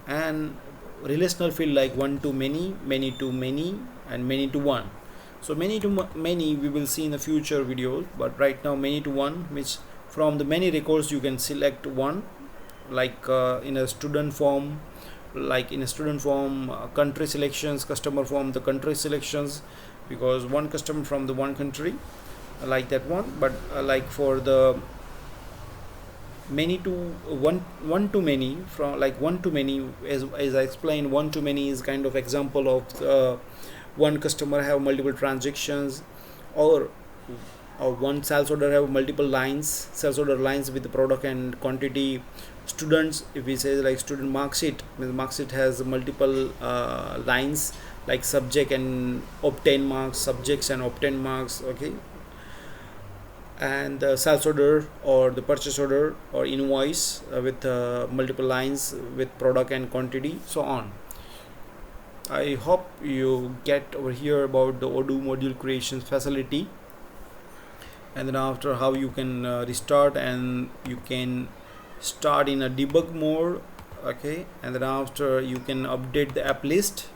and relational field like one to many, many to many, and many to one. So many to many we will see in the future videos, but right now many to one, which from the many records you can select one, like in a student form, country selections, customer form, the country selections, because one customer from the one country, like that one. But like for the many to one to many, from like one to many, as I explained, one to many is kind of example of one customer have multiple transactions, or one sales order have multiple sales order lines with the product and quantity. Students, if we say like student mark sheet has multiple lines like subject and obtain marks, subjects and obtain marks. Okay, and the sales order or the purchase order or invoice with multiple lines with product and quantity, so on. I hope you get over here about the Odoo module creation facility, and then after how you can restart, and you can start in a debug mode. Okay, and then after you can update the app list,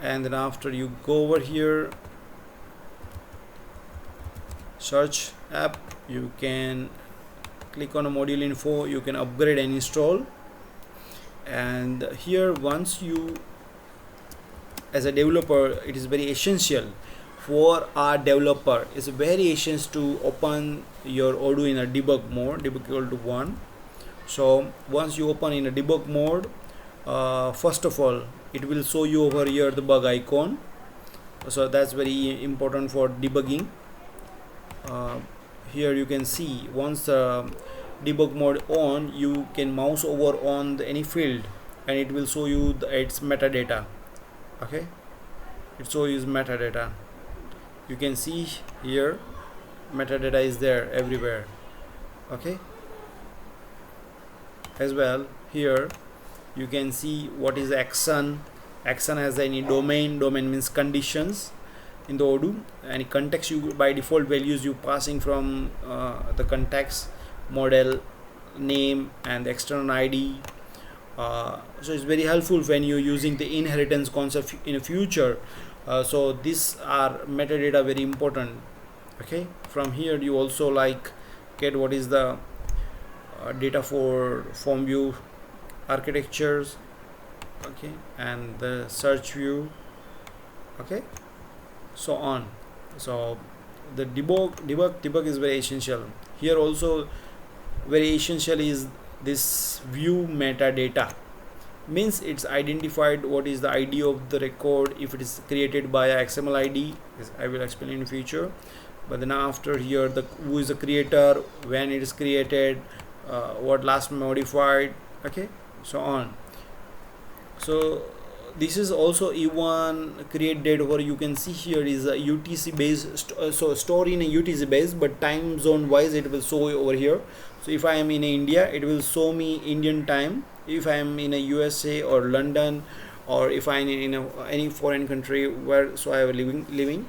and then after you go over here, search app, you can click on a module info, you can upgrade and install. And here, once you, as a developer, it is very essential for our developer, it's very essential to open your Odoo in a debug mode, debug equal to 1. So once you open in a debug mode, first of all it will show you over here the bug icon, so that's very important for debugging. Here you can see, once debug mode on, you can mouse over on any field and it will show you its metadata. Okay, it shows you metadata. You can see here metadata is there everywhere. Okay, as well here you can see what is action. Action has any domain means conditions in the Odoo. Any context, you by default values you passing from the context, model name and the external ID. So it's very helpful when you're using the inheritance concept in the future. So these are metadata, very important. Okay, from here you also like get what is the data for form view architectures. Okay, and the search view. Okay, so on. So the debug is very essential here. Also very essential is this view metadata, means it's identified what is the ID of the record, if it is created by a XML ID, I will explain in the future. But then after here, the who is the creator, when it is created, what last modified. Okay, so on. So this is also E1 create date, where you can see here is a UTC based, so store in a UTC base, but time zone wise it will show over here. So if I am in India, it will show me Indian time. If I am in a USA or London, or if I am in any foreign country where so I am living,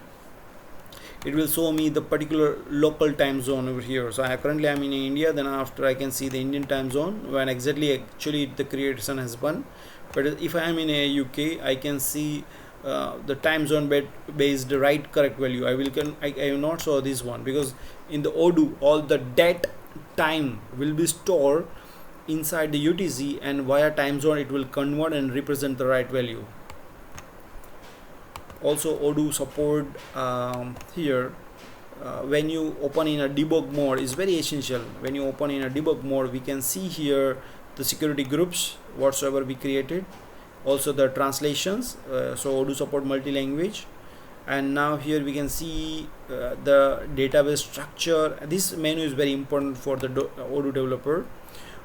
it will show me the particular local time zone over here. So currently I'm in India, then after I can see the Indian time zone when exactly actually the creation has been. But if I am in a UK, I can see the time zone based right correct value. I will not show this one, because in the Odoo all the date time will be stored inside the UTC, and via time zone it will convert and represent the right value. Also Odoo support here when you open in a debug mode is very essential. When you open in a debug mode, we can see here the security groups whatsoever we created, also the translations. So Odoo support multi-language, and now here we can see the database structure. This menu is very important for the Odoo developer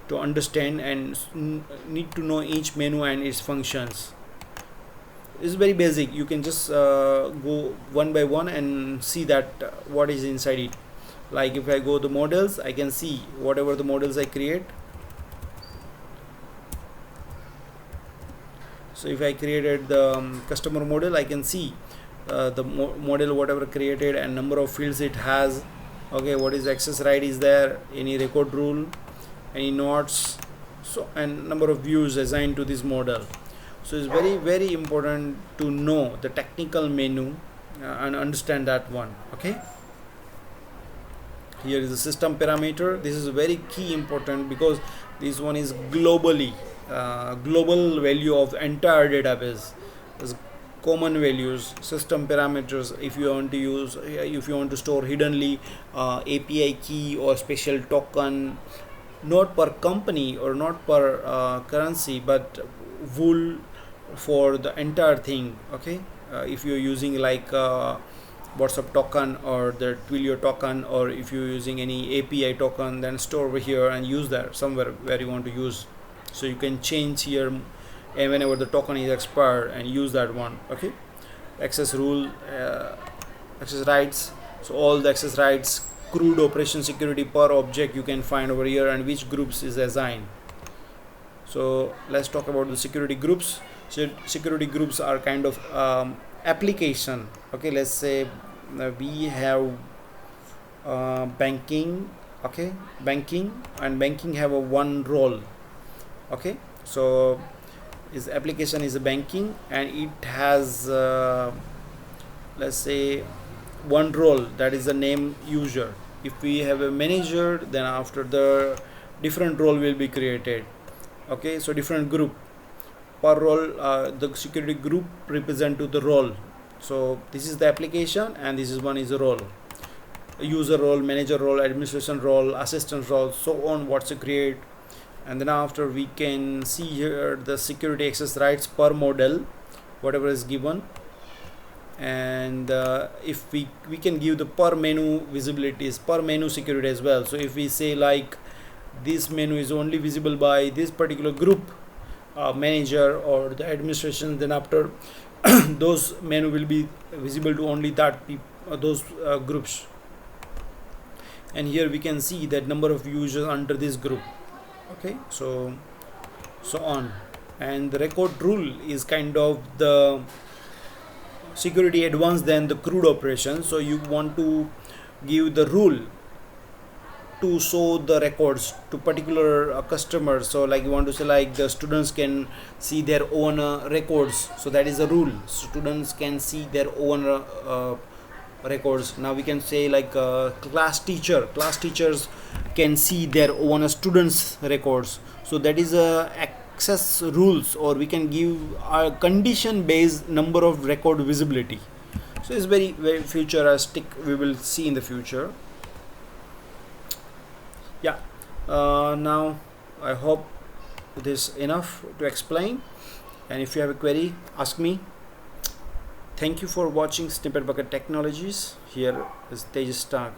to understand and need to know each menu and its functions. It's very basic. You can just go one by one and see that what is inside it. Like if I go to models, I can see whatever the models I create. So if I created the customer model, I can see the model whatever created and number of fields it has. Okay, what is access right is there, any record rule, any nodes, so and number of views assigned to this model. So it's very important to know the technical menu and understand that one. Okay, here is the system parameter. This is very key important, because this one is globally global value of entire database. There's common values, system parameters. If you want to use, if you want to store hiddenly API key or special token, not per company or not per currency, but full for the entire thing. Okay, if you're using like WhatsApp token or the Twilio token, or if you're using any API token, then store over here and use that somewhere where you want to use. So you can change here and whenever the token is expired and use that one. Okay, access rule, access rights. So all the access rights, CRUD operation security per object you can find over here, and which groups is assigned. So let's talk about the security groups. So security groups are kind of application. Okay, let's say we have banking. Okay, banking have a one role. Okay, so its application is a banking, and it has let's say one role, that is the name user. If we have a manager, then after the different role will be created. Okay, so different group per role, the security group represent to the role. So this is the application, and this is one is a role, user role, manager role, administration role, assistant role, so on, what's to create. And then after we can see here the security access rights per model, whatever is given. And if we can give the per menu visibilities, per menu security as well. So if we say like this menu is only visible by this particular group, manager or the administration, then after those menu will be visible to only that those groups. And here we can see that number of users under this group. Okay, so on. And the record rule is kind of the security advanced than the CRUD operation. So you want to give the rule to show the records to particular customers. So like you want to say like the students can see their own records, so that is a rule. Students can see their own records. Now we can say like class teachers can see their own students records. So that is a access rules, or we can give a condition based number of record visibility. So it's very futuristic, we will see in the future. Yeah, now I hope this is enough to explain, and if you have a query, ask me. Thank you for watching SnippetBucket Technologies. Here is Tejas Stark.